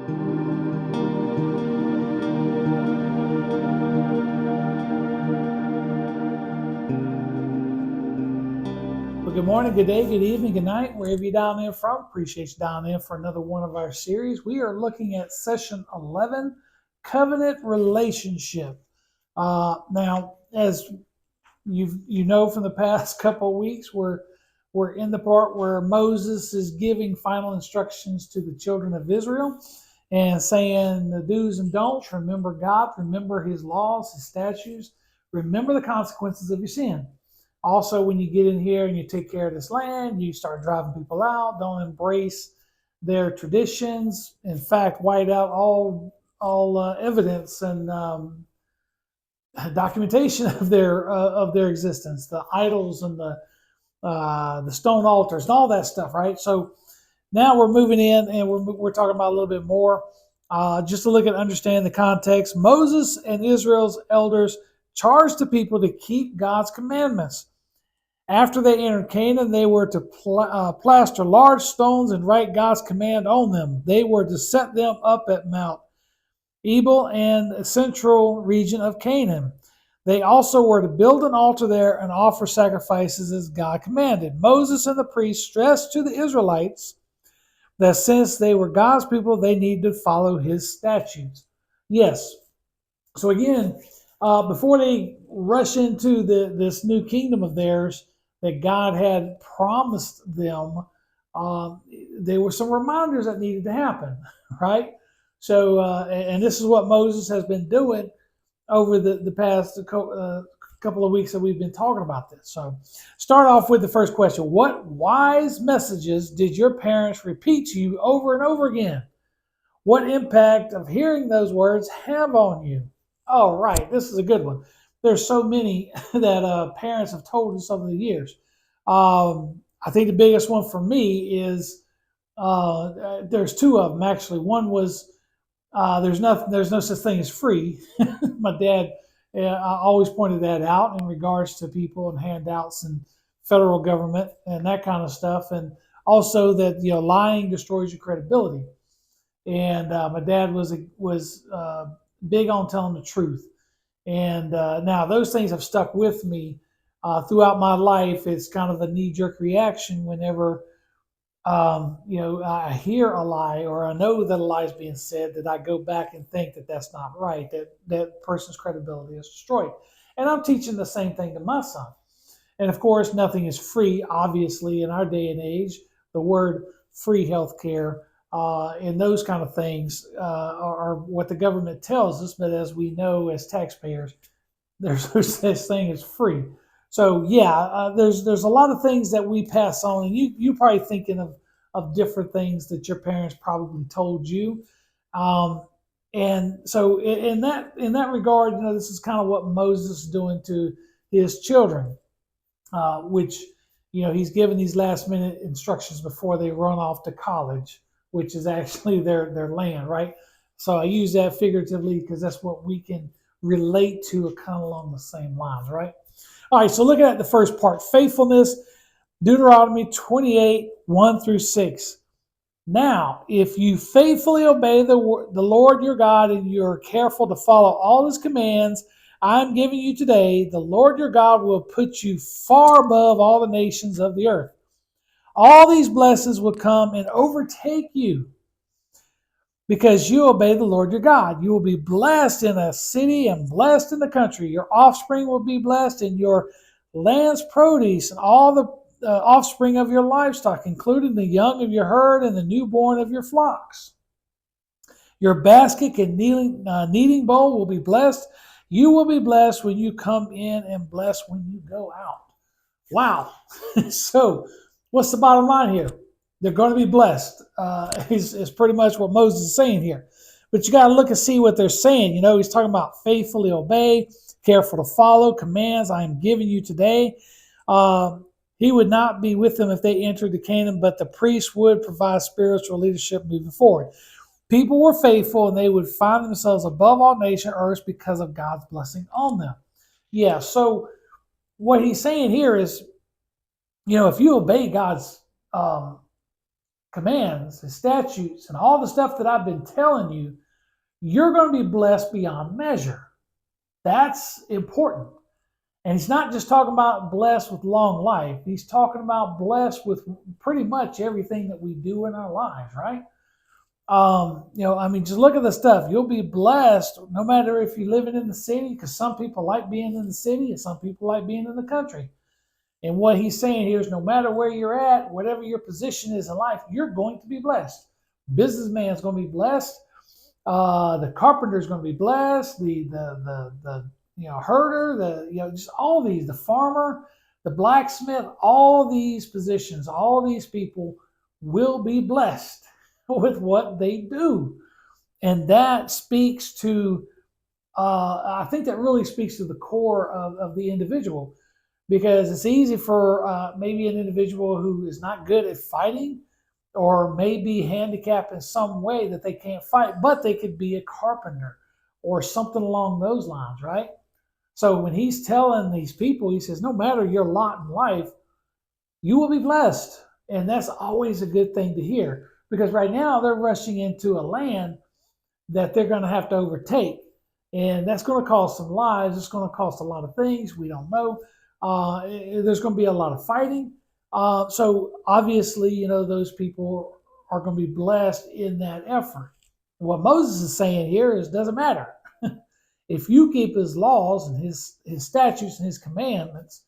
Well, good morning, good day, good evening, good night, wherever you're dialing in from. Appreciate you dialing in for another one of our series. We are looking at session 11, Covenant Relationship. Now, as you know from the past couple of weeks, we're in the part where Moses is giving final instructions to the children of Israel and saying the do's and don'ts. Remember God, remember his laws, his statutes, remember the consequences of your sin. Also, when you get in here and you take care of this land, you start driving people out. Don't embrace their traditions. In fact, white out all evidence and documentation of their existence, the idols and the stone altars and all that stuff, right? So now we're moving in and we're talking about a little bit more. Just to look and understand the context, Moses and Israel's elders charged the people to keep God's commandments. After they entered Canaan, they were to plaster large stones and write God's command on them. They were to set them up at Mount Ebal and the central region of Canaan. They also were to build an altar there and offer sacrifices as God commanded. Moses and the priests stressed to the Israelites that since they were God's people, they needed to follow his statutes. Yes. So again, before they rush into this new kingdom of theirs that God had promised them, there were some reminders that needed to happen, right? So, and this is what Moses has been doing over the past couple of weeks that we've been talking about this. So, start off with the first question. What wise messages did your parents repeat to you over and over again? What impact of hearing those words have on you? All right, this is a good one. There's so many that parents have told us over the years. I think the biggest one for me is there's two of them actually. One was there's no such thing as free. My dad always pointed that out in regards to people and handouts and federal government and that kind of stuff, and also that lying destroys your credibility. And my dad was big on telling the truth. And now those things have stuck with me throughout my life. It's kind of a knee-jerk reaction whenever I hear a lie or I know that a lie is being said, that I go back and think that that's not right, that person's credibility is destroyed. And I'm teaching the same thing to my son. And of course, nothing is free, obviously, in our day and age. The word free healthcare and those kind of things are what the government tells us. But as we know as taxpayers, there's no such thing as free. So yeah, there's a lot of things that we pass on, and you're probably thinking of different things that your parents probably told you. And so in that regard, this is kind of what Moses is doing to his children, which he's given these last minute instructions before they run off to college, which is actually their land, right? So I use that figuratively because that's what we can relate to, kind of along the same lines, right? All right, so looking at the first part, faithfulness, Deuteronomy 28, 1 through 6. Now, if you faithfully obey the Lord your God and you're careful to follow all his commands I'm giving you today, the Lord your God will put you far above all the nations of the earth. All these blessings will come and overtake you because you obey the Lord your God. You will be blessed in a city and blessed in the country. Your offspring will be blessed in your land's produce and all the offspring of your livestock, including the young of your herd and the newborn of your flocks. Your basket and kneading bowl will be blessed. You will be blessed when you come in and blessed when you go out. Wow. So what's the bottom line here? They're going to be blessed is pretty much what Moses is saying here. But you got to look and see what they're saying. He's talking about faithfully obey, careful to follow commands I am giving you today. He would not be with them if they entered the Canaan, but the priests would provide spiritual leadership moving forward. People were faithful and they would find themselves above all nation earths because of God's blessing on them. Yeah, so what he's saying here is, if you obey God's commands, His statutes, and all the stuff that I've been telling you, you're going to be blessed beyond measure. That's important. And He's not just talking about blessed with long life. He's talking about blessed with pretty much everything that we do in our lives, right? Just look at the stuff. You'll be blessed no matter if you're living in the city, because some people like being in the city and some people like being in the country. And what He's saying here is no matter where you're at, whatever your position is in life, you're going to be blessed. Businessman's going to be blessed. The carpenter's going to be blessed. The herder, just all these, the farmer, the blacksmith, all these positions, all these people will be blessed with what they do. And that speaks to, I think that really speaks to the core of the individual, because it's easy for maybe an individual who is not good at fighting or may be handicapped in some way that they can't fight, but they could be a carpenter or something along those lines, right? So when He's telling these people, He says, no matter your lot in life, you will be blessed. And that's always a good thing to hear, because right now they're rushing into a land that they're going to have to overtake. And that's going to cost some lives. It's going to cost a lot of things we don't know. There's going to be a lot of fighting. So obviously, those people are going to be blessed in that effort. What Moses is saying here is, doesn't matter. If you keep His laws and his statutes and His commandments,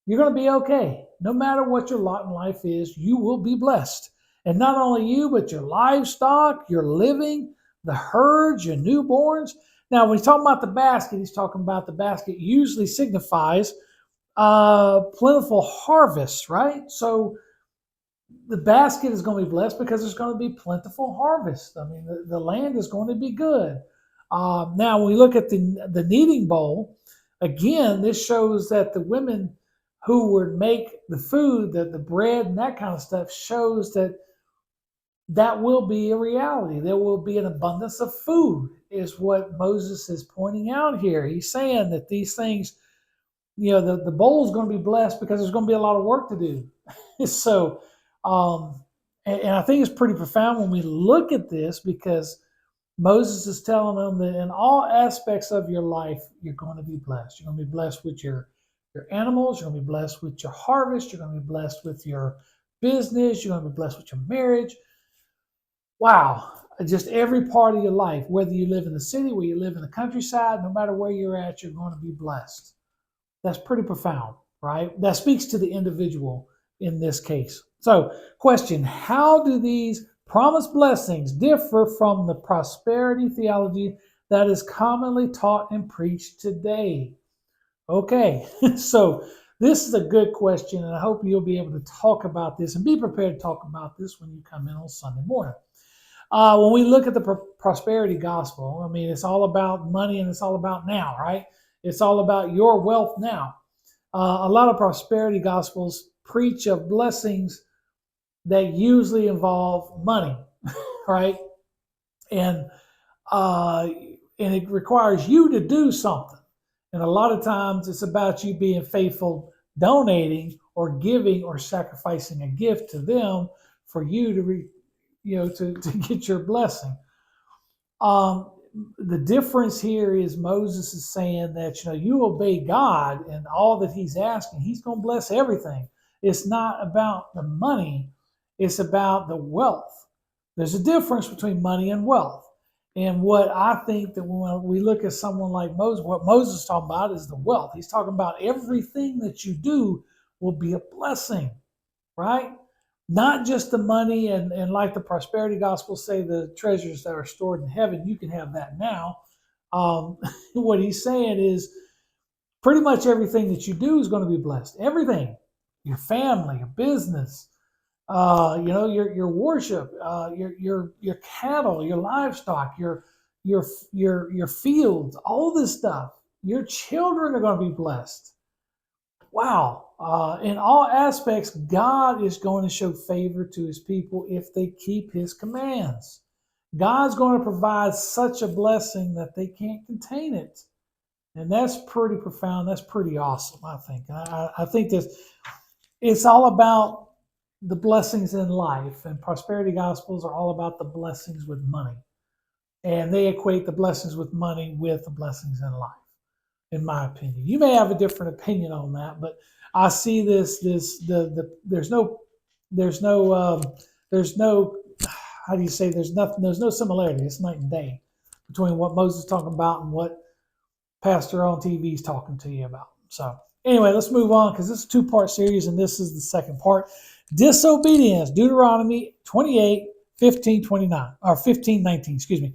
you're going to be okay. No matter what your lot in life is, you will be blessed. And not only you, but your livestock, your living, the herds, your newborns. Now, when He's talking about the basket, He's talking about the basket usually signifies plentiful harvest, right? So the basket is going to be blessed because there's going to be plentiful harvest. I mean, the land is going to be good. Now, when we look at the kneading bowl, again, this shows that the women who would make the food, the bread and that kind of stuff, shows that will be a reality. There will be an abundance of food, is what Moses is pointing out here. He's saying that these things, the bowl is going to be blessed because there's going to be a lot of work to do. So, and I think it's pretty profound when we look at this, because Moses is telling them that in all aspects of your life, you're going to be blessed. You're going to be blessed with your animals. You're going to be blessed with your harvest. You're going to be blessed with your business. You're going to be blessed with your marriage. Wow. Just every part of your life, whether you live in the city, whether you live in the countryside, no matter where you're at, you're going to be blessed. That's pretty profound, right? That speaks to the individual in this case. So, question, how do these promised blessings differ from the prosperity theology that is commonly taught and preached today? Okay, so this is a good question, and I hope you'll be able to talk about this and be prepared to talk about this when you come in on Sunday morning. When we look at the prosperity gospel, I mean, it's all about money and it's all about now, right? It's all about your wealth now. A lot of prosperity gospels preach of blessings that usually involve money, right? And it requires you to do something. And a lot of times it's about you being faithful, donating or giving or sacrificing a gift to them for you to get your blessing. The difference here is Moses is saying that you obey God and all that He's asking, He's going to bless everything. It's not about the money, it's about the wealth. There's a difference between money and wealth. And what I think that when we look at someone like Moses, what Moses is talking about is the wealth. He's talking about everything that you do will be a blessing, right? Not just the money and like the prosperity gospel say, the treasures that are stored in heaven, you can have that now. What he's saying is pretty much everything that you do is going to be blessed. Everything, your family, your business, your worship, your cattle, your livestock, your fields, all this stuff. Your children are going to be blessed. Wow. In all aspects, God is going to show favor to His people if they keep His commands. God's going to provide such a blessing that they can't contain it. And that's pretty profound. That's pretty awesome, I think. I think that it's all about the blessings in life, and prosperity gospels are all about the blessings with money. And they equate the blessings with money with the blessings in life, in my opinion. You may have a different opinion on that, but I see there's no how do you say, there's no similarity. It's night and day between what Moses is talking about and what pastor on TV is talking to you about. So anyway, let's move on, because this is a two-part series, and this is the second part. Disobedience, Deuteronomy 28, 15, 29, or 15, 19, excuse me.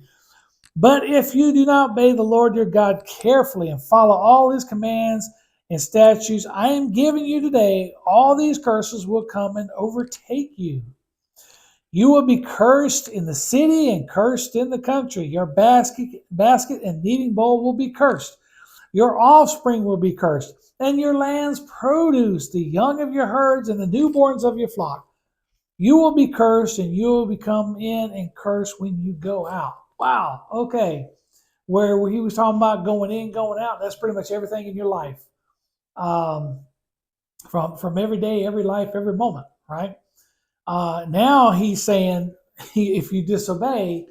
But if you do not obey the Lord your God carefully and follow all his commands and statutes I am giving you today, all these curses will come and overtake you. You will be cursed in the city and cursed in the country. Your basket and kneading bowl will be cursed. Your offspring will be cursed, and your land's produce, the young of your herds and the newborns of your flock. You will be cursed, and you will come in and cursed when you go out. Wow, okay. Where he was talking about going in, going out, that's pretty much everything in your life. From every day, every life, every moment, right? Now he's saying, if you disobey,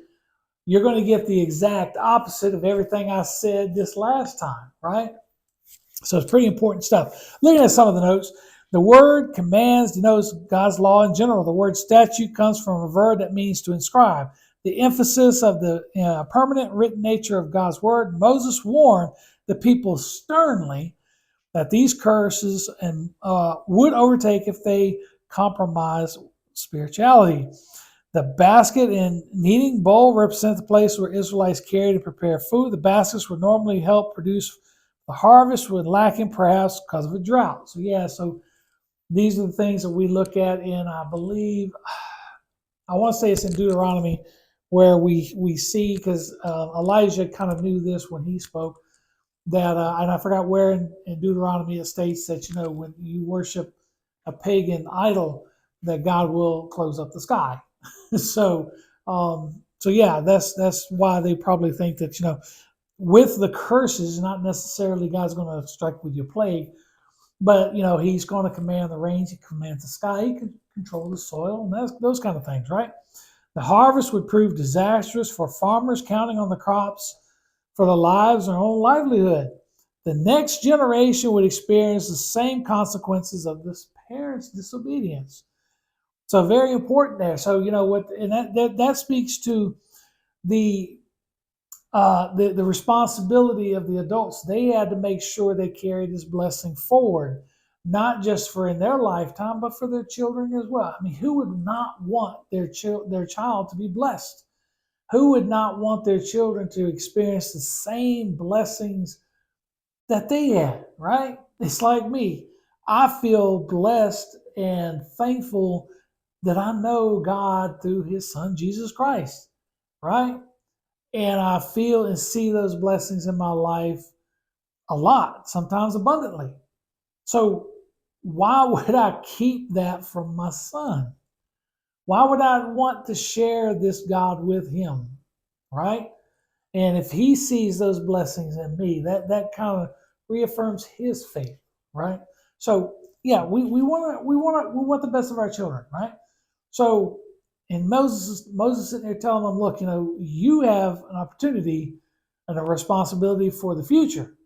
you're going to get the exact opposite of everything I said this last time, right? So it's pretty important stuff. Looking at some of the notes, the word commands denotes God's law in general. The word statute comes from a verb that means to inscribe. The emphasis of the permanent written nature of God's word. Moses warned the people sternly that these curses would overtake if they compromise spirituality. The basket and kneading bowl represent the place where Israelites carried to prepare food. The baskets would normally help produce the harvest, would lacking perhaps because of a drought. So these are the things that we look at in, I believe, I want to say it's in Deuteronomy, where we see, because Elijah kind of knew this when he spoke, that, and I forgot where in Deuteronomy it states that, when you worship a pagan idol, that God will close up the sky. So yeah, that's why they probably think that, with the curses, not necessarily God's going to strike with your plague, but he's going to command the rains, he commands the sky, he can control the soil, and those kind of things, right? The harvest would prove disastrous for farmers counting on the crops for their lives and their own livelihood. The next generation would experience the same consequences of this parents' disobedience. So very important there. So and that speaks to the responsibility of the adults. They had to make sure they carried this blessing forward, not just for in their lifetime, but for their children as well. I mean, who would not want their child to be blessed? Who would not want their children to experience the same blessings that they had, right? It's like me. I feel blessed and thankful that I know God through his son, Jesus Christ, right? And I feel and see those blessings in my life a lot, sometimes abundantly. So why would I keep that from my son? Why would I want to share this God with him, right? And if he sees those blessings in me, that kind of reaffirms his faith, right? So yeah, we want the best of our children, right? So, and Moses sitting there telling them, look, you have an opportunity and a responsibility for the future.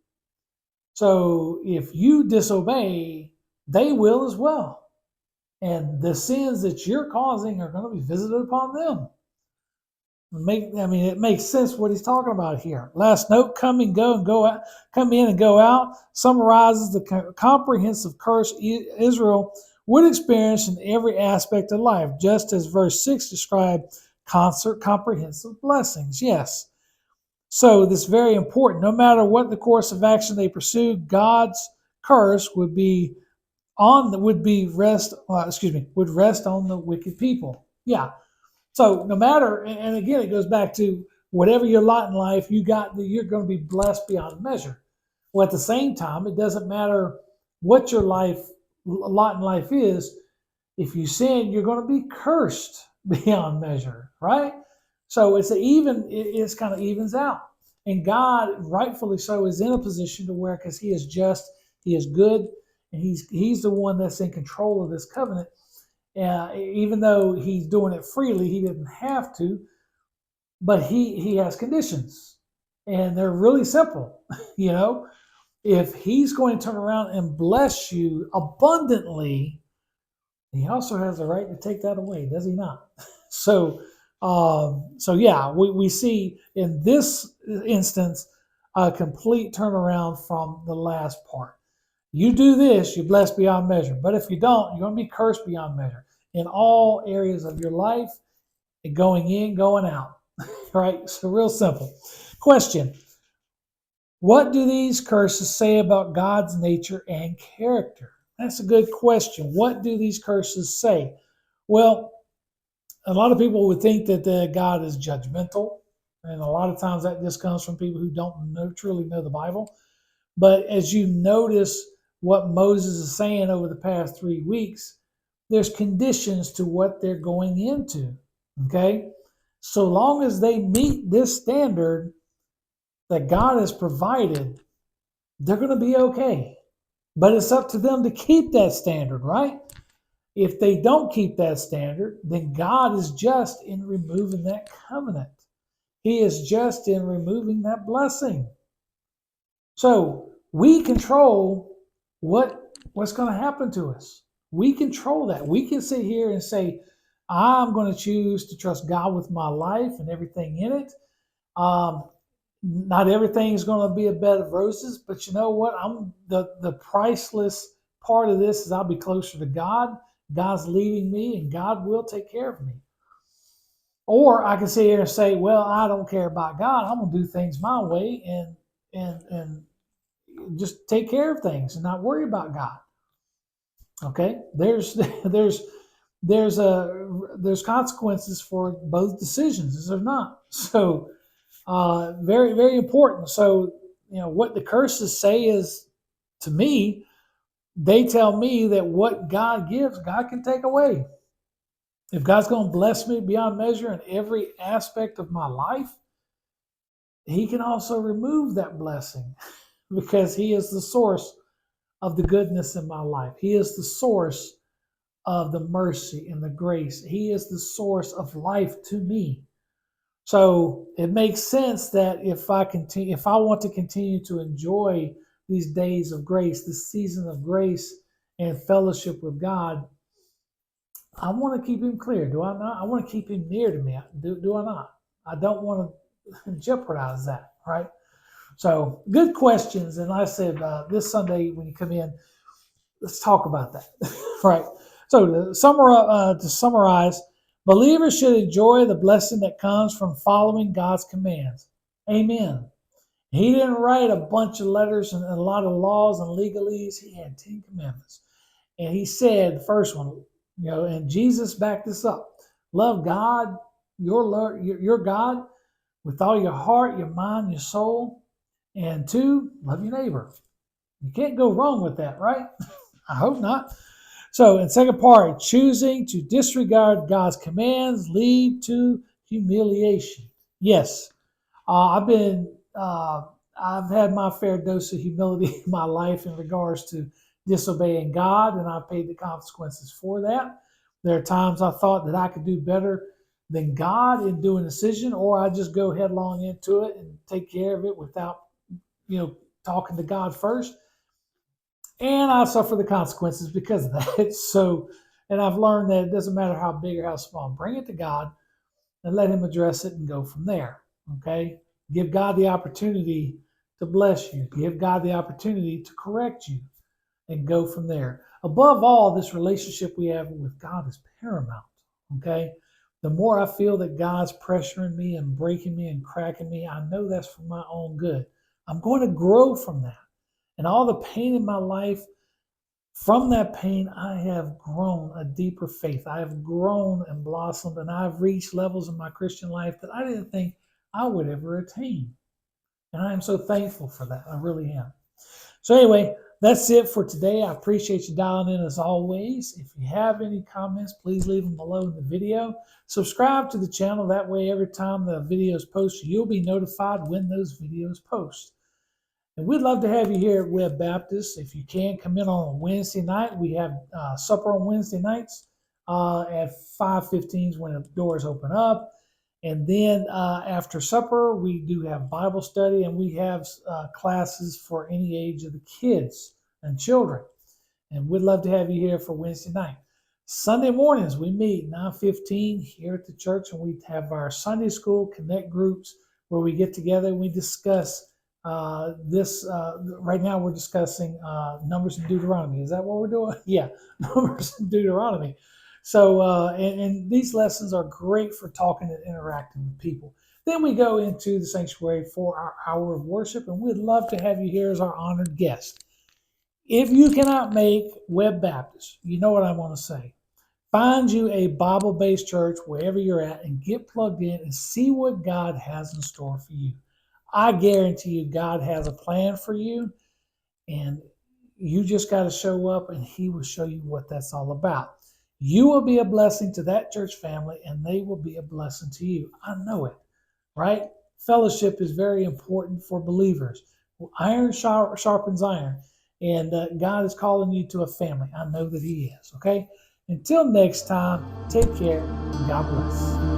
So if you disobey, they will as well. And the sins that you're causing are going to be visited upon them. It makes sense what he's talking about here. Last note: come in and go out, summarizes the comprehensive curse Israel would experience in every aspect of life, just as verse 6 described comprehensive blessings. Yes. So this is very important. No matter what the course of action they pursue, God's curse would rest on the wicked people. Yeah. So no matter, and again, it goes back to whatever your lot in life, you're going to be blessed beyond measure. Well, at the same time, it doesn't matter what your lot in life is. If you sin, you're going to be cursed beyond measure, right? So it's kind of evens out. And God, rightfully so, is in a position to where, because he is just, he is good, and he's the one that's in control of this covenant. Even though he's doing it freely, he didn't have to, but he has conditions, and they're really simple. you know, if he's going to turn around and bless you abundantly, he also has the right to take that away, does he not? So, so yeah, we see in this instance a complete turnaround from the last part. You do this, you're blessed beyond measure. But if you don't, you're going to be cursed beyond measure in all areas of your life, going in, going out. Right? So, real simple. Question: what do these curses say about God's nature and character? That's a good question. What do these curses say? Well, a lot of people would think that God is judgmental, and a lot of times that just comes from people who don't truly know the Bible. But as you notice what Moses is saying over the past 3 weeks, there's conditions to what they're going into. Okay? So long as they meet this standard that God has provided, they're going to be okay. But it's up to them to keep that standard, right? If they don't keep that standard, then God is just in removing that covenant. He is just in removing that blessing. So we control what's going to happen to us. We control that. We can sit here and say, I'm going to choose to trust God with my life and everything in it. Um, Not everything is going to be a bed of roses, but you know what? I'm the priceless part of this is I'll be closer to God. God's leading me, and God will take care of me. Or I can sit here and say, well, I don't care about God. I'm gonna do things my way and just take care of things and not worry about God. Okay, there's there's consequences for both decisions, is there not? So very, very important. So, what the curses say is, to me, they tell me that what God gives, God can take away. If God's going to bless me beyond measure in every aspect of my life, He can also remove that blessing because He is the source of the goodness in my life. He is the source of the mercy and the grace. He is the source of life to me. So it makes sense that if I want to continue to enjoy these days of grace, this season of grace and fellowship with God, I want to keep Him clear. Do I not? I want to keep Him near to me. Do I not? I don't want to jeopardize that, right? So good questions. And like I said, this Sunday when you come in, let's talk about that, right? So to summarize, believers should enjoy the blessing that comes from following God's commands. Amen. He didn't write a bunch of letters and a lot of laws and legalese. He had 10 commandments. And he said, the first one, and Jesus backed this up. Love God, your God, with all your heart, your mind, your soul. And two, love your neighbor. You can't go wrong with that, right? I hope not. So, in second part, choosing to disregard God's commands lead to humiliation. Yes, I've been, I've had my fair dose of humility in my life in regards to disobeying God, and I've paid the consequences for that. There are times I thought that I could do better than God in doing a decision, or I just go headlong into it and take care of it without, talking to God first, and I suffer the consequences because of that. So, and I've learned that it doesn't matter how big or how small. Bring it to God and let Him address it and go from there. Okay? Give God the opportunity to bless you. Give God the opportunity to correct you and go from there. Above all, this relationship we have with God is paramount. Okay? The more I feel that God's pressuring me and breaking me and cracking me, I know that's for my own good. I'm going to grow from that. And all the pain in my life, from that pain, I have grown a deeper faith. I have grown and blossomed, and I've reached levels in my Christian life that I didn't think I would ever attain. And I am so thankful for that. I really am. So, anyway, that's it for today. I appreciate you dialing in as always. If you have any comments, please leave them below in the video. Subscribe to the channel. That way, every time the videos post, you'll be notified when those videos post. And we'd love to have you here at Webb Baptist. If you can, come in on a Wednesday night. We have supper on Wednesday nights. At 5:15 is when the doors open up. And then after supper, we do have Bible study, and we have classes for any age of the kids and children. And we'd love to have you here for Wednesday night. Sunday mornings, we meet 9:15 here at the church, and we have our Sunday school connect groups where we get together and we discuss this. Right now, we're discussing Numbers in Deuteronomy. Is that what we're doing? Yeah, Numbers in Deuteronomy. So, and these lessons are great for talking and interacting with people. Then we go into the sanctuary for our hour of worship, and we'd love to have you here as our honored guest. If you cannot make Webb Baptist, you know what I want to say. Find you a Bible based church wherever you're at and get plugged in and see what God has in store for you. I guarantee you, God has a plan for you, and you just got to show up and He will show you what that's all about. You will be a blessing to that church family, and they will be a blessing to you. I know it, right? Fellowship is very important for believers. Iron sharpens iron, and God is calling you to a family. I know that He is, okay? Until next time, take care. God bless.